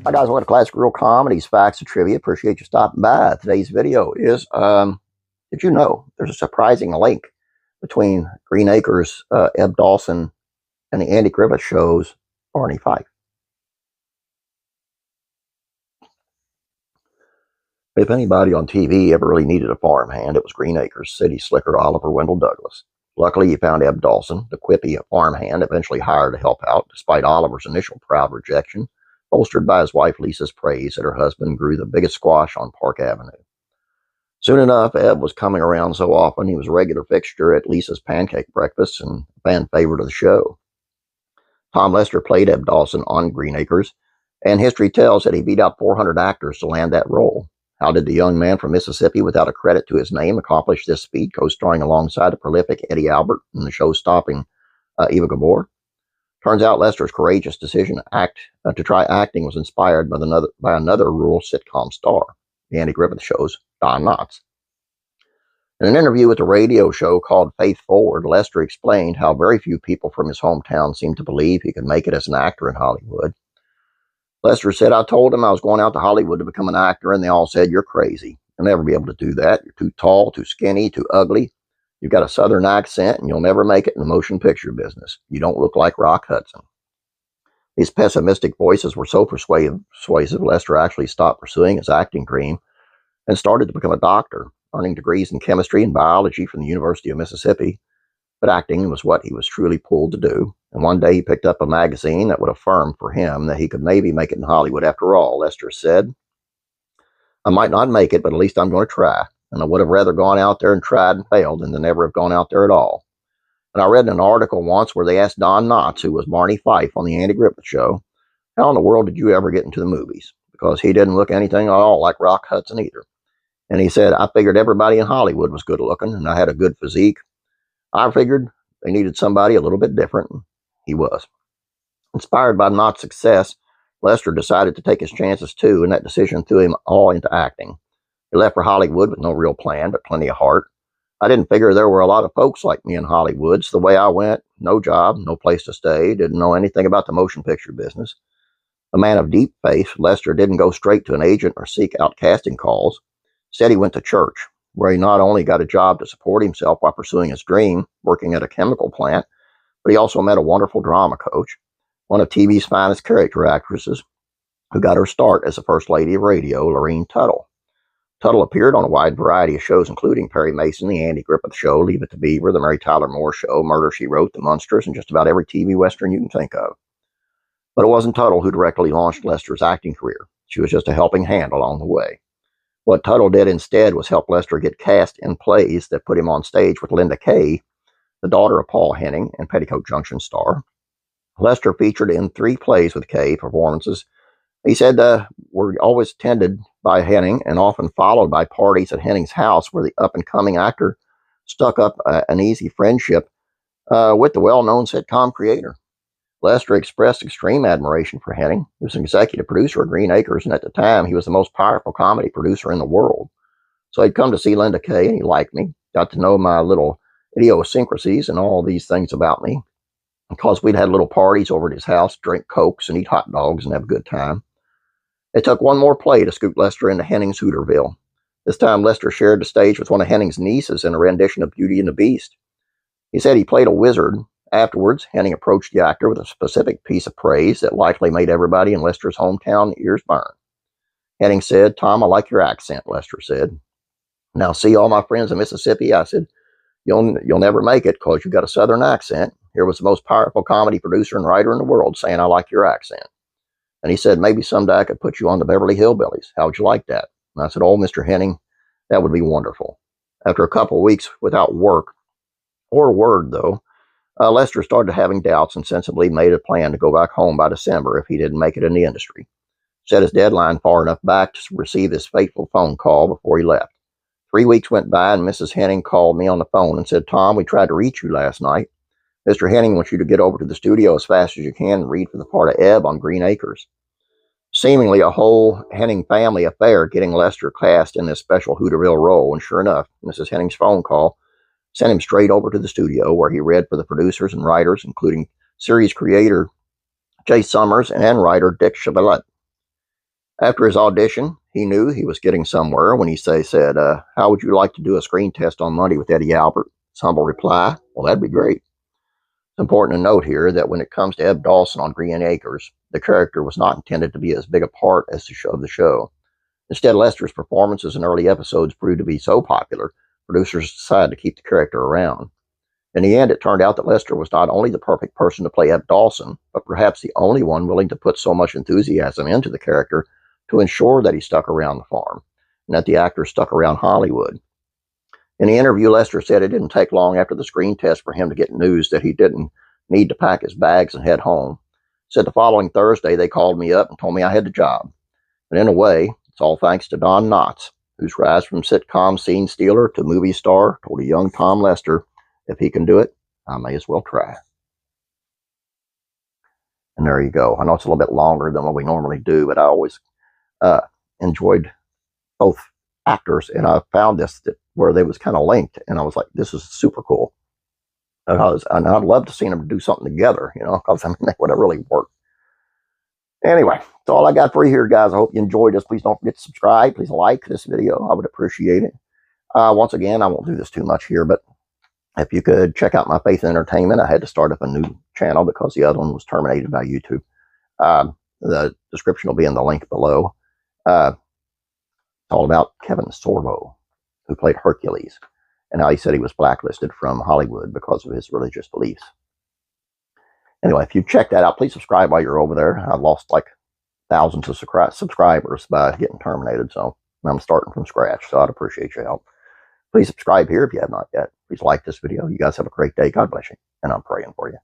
Hi guys, welcome to Classic Real Comedies, Facts, and Trivia. Appreciate you stopping by. Today's video is, did you know there's a surprising link between Green Acres, Eb Dawson, and the Andy Griffith show's Barney Fife? If anybody on TV ever really needed a farmhand, it was Green Acres city slicker Oliver Wendell Douglas. Luckily, he found Eb Dawson, the quippy farmhand, eventually hired to help out, despite Oliver's initial proud rejection, bolstered by his wife Lisa's praise that her husband grew the biggest squash on Park Avenue. Soon enough, Eb was coming around so often he was a regular fixture at Lisa's pancake breakfasts and a fan favorite of the show. Tom Lester played Eb Dawson on Green Acres, and history tells that he beat out 400 actors to land that role. How did the young man from Mississippi, without a credit to his name, accomplish this feat, co-starring alongside the prolific Eddie Albert and the show-stopping Eva Gabor? Turns out Lester's courageous decision to try acting was inspired by another rural sitcom star, the Andy Griffith Show's Don Knotts. In an interview with a radio show called Faith Forward, Lester explained how very few people from his hometown seemed to believe he could make it as an actor in Hollywood. Lester said, "I told them I was going out to Hollywood to become an actor, and they all said, 'You're crazy. You'll never be able to do that. You're too tall, too skinny, too ugly. You've got a southern accent, and you'll never make it in the motion picture business. You don't look like Rock Hudson.'" These pessimistic voices were so persuasive, Lester actually stopped pursuing his acting dream and started to become a doctor, earning degrees in chemistry and biology from the University of Mississippi. But acting was what he was truly pulled to do, and one day he picked up a magazine that would affirm for him that he could maybe make it in Hollywood after all. Lester said, "I might not make it, but at least I'm going to try. And I would have rather gone out there and tried and failed than to never have gone out there at all." And I read in an article once where they asked Don Knotts, who was Barney Fife on the Andy Griffith Show, "How in the world did you ever get into the movies?" Because he didn't look anything at all like Rock Hudson either. And he said, "I figured everybody in Hollywood was good looking, and I had a good physique. I figured they needed somebody a little bit different," and he was. Inspired by Knott's success, Lester decided to take his chances too, and that decision threw him all into acting. He left for Hollywood with no real plan, but plenty of heart. "I didn't figure there were a lot of folks like me in Hollywood, so the way I went, no job, no place to stay, didn't know anything about the motion picture business." A man of deep faith, Lester didn't go straight to an agent or seek out casting calls. Instead, he went to church, where he not only got a job to support himself while pursuing his dream, working at a chemical plant, but he also met a wonderful drama coach, one of TV's finest character actresses, who got her start as the First Lady of Radio, Lorene Tuttle. Tuttle appeared on a wide variety of shows, including Perry Mason, The Andy Griffith Show, Leave It to Beaver, The Mary Tyler Moore Show, Murder, She Wrote, The Munsters, and just about every TV Western you can think of. But it wasn't Tuttle who directly launched Lester's acting career. She was just a helping hand along the way. What Tuttle did instead was help Lester get cast in plays that put him on stage with Linda Kay, the daughter of Paul Henning and Petticoat Junction star. Lester featured in 3 plays with Kay performances. He said were always attended by Henning and often followed by parties at Henning's house, where the up-and-coming actor stuck up an easy friendship with the well-known sitcom creator. Lester expressed extreme admiration for Henning. He was an executive producer of Green Acres, and at the time, he was the most powerful comedy producer in the world. So he'd come to see Linda Kay, and he liked me, got to know my little idiosyncrasies and all these things about me. Because we'd had little parties over at his house, drink Cokes and eat hot dogs and have a good time. It took one more play to scoop Lester into Henning's Hooterville. This time, Lester shared the stage with one of Henning's nieces in a rendition of Beauty and the Beast. He said he played a wizard. Afterwards, Henning approached the actor with a specific piece of praise that likely made everybody in Lester's hometown ears burn. Henning said, "Tom, I like your accent," Lester said. "Now, see all my friends in Mississippi?" I said, You'll never make it because you got a southern accent. Here was the most powerful comedy producer and writer in the world saying, "I like your accent." And he said, "Maybe someday I could put you on the Beverly Hillbillies. How would you like that?" And I said, "Oh, Mr. Henning, that would be wonderful." After a couple of weeks without work or word, though, Lester started having doubts and sensibly made a plan to go back home by December if he didn't make it in the industry. Set his deadline far enough back to receive his fateful phone call before he left. 3 weeks went by, and Mrs. Henning called me on the phone and said, "Tom, we tried to reach you last night. Mr. Henning wants you to get over to the studio as fast as you can and read for the part of Eb on Green Acres." Seemingly a whole Henning family affair getting Lester cast in this special Hooterville role, and sure enough, Mrs. Henning's phone call sent him straight over to the studio, where he read for the producers and writers, including series creator Jay Summers and writer Dick Chevillet. After his audition, he knew he was getting somewhere when he said, how would you like to do a screen test on Monday with Eddie Albert? His humble reply, well, that'd be great. It's important to note here that when it comes to Eb Dawson on Green Acres, the character was not intended to be as big a part as the show. Instead, Lester's performances in early episodes proved to be so popular, producers decided to keep the character around. In the end, it turned out that Lester was not only the perfect person to play Eb Dawson, but perhaps the only one willing to put so much enthusiasm into the character to ensure that he stuck around the farm, and that the actor stuck around Hollywood. In the interview, Lester said it didn't take long after the screen test for him to get news that he didn't need to pack his bags and head home. Said the following Thursday, they called me up and told me I had the job. And in a way, it's all thanks to Don Knotts, whose rise from sitcom scene stealer to movie star told a young Tom Lester, if he can do it, I may as well try. And there you go. I know it's a little bit longer than what we normally do, but I always enjoyed both actors, and I found this where they was kind of linked, and I was like, this is super cool. And I'd love to see them do something together, because I mean, that would have really worked. Anyway, that's all I got for you here, guys. I hope you enjoyed this. Please don't forget to subscribe. Please like this video. I would appreciate it. Once again, I won't do this too much here, but if you could check out my Faith and Entertainment, I had to start up a new channel because the other one was terminated by YouTube. The description will be in the link below. It's all about Kevin Sorbo, who played Hercules, and how he said he was blacklisted from Hollywood because of his religious beliefs. Anyway, if you check that out, please subscribe while you're over there. I've lost like thousands of subscribers by getting terminated, so I'm starting from scratch, so I'd appreciate your help. Please subscribe here if you have not yet. Please like this video. You guys have a great day. God bless you, and I'm praying for you.